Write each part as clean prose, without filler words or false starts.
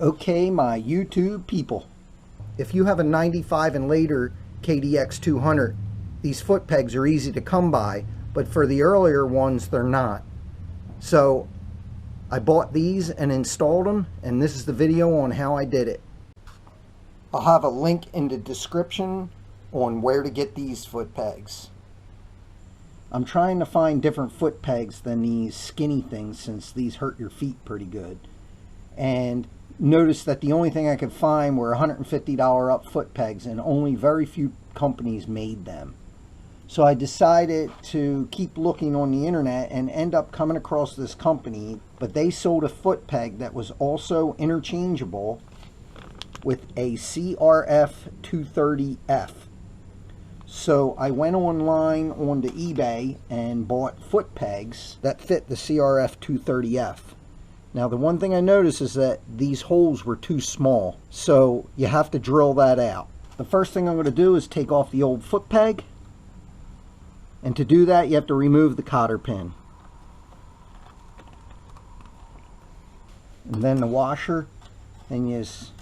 Okay, my YouTube people, if you have a 95 and later KDX 200, these foot pegs are easy to come by, but for the earlier ones they're not. So I bought these and installed them, and this is the video on how I did it. I'll have a link in the description on where to get these foot pegs. I'm trying to find different foot pegs than these skinny things, since these hurt your feet pretty good. And notice that the only thing I could find were $150 up foot pegs, and only very few companies made them. So I decided to keep looking on the internet and end up coming across this company, but they sold a foot peg that was also interchangeable with a CRF 230F. So I went online onto eBay and bought foot pegs that fit the CRF 230F. Now the one thing I noticed is that these holes were too small, so you have to drill that out. The first thing I'm going to do is take off the old foot peg, and to do that you have to remove the cotter pin. And then the washer, and you just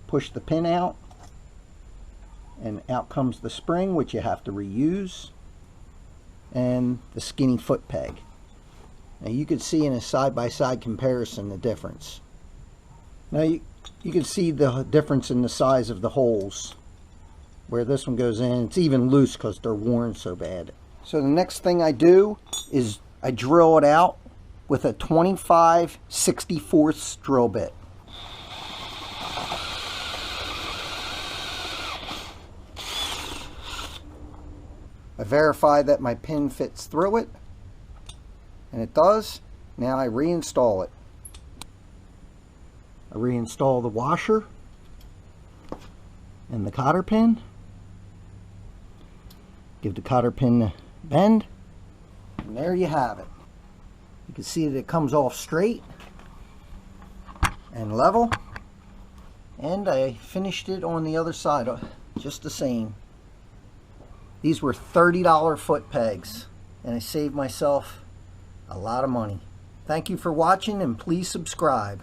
push the pin out, and out comes the spring, which you have to reuse, and the skinny foot peg. Now you can see in a side-by-side comparison the difference. Now you can see the difference in the size of the holes. Where this one goes in, it's even loose because they're worn so bad. So the next thing I do is I drill it out with a 25/64 drill bit. I verify that my pin fits through it, and it does. Now I reinstall it. I reinstall the washer and the cotter pin. Give the cotter pin a bend, and there you have it. You can see that it comes off straight and level, and I finished it on the other side just the same. These were $30 foot pegs, and I saved myself a lot of money. Thank you for watching, and please subscribe.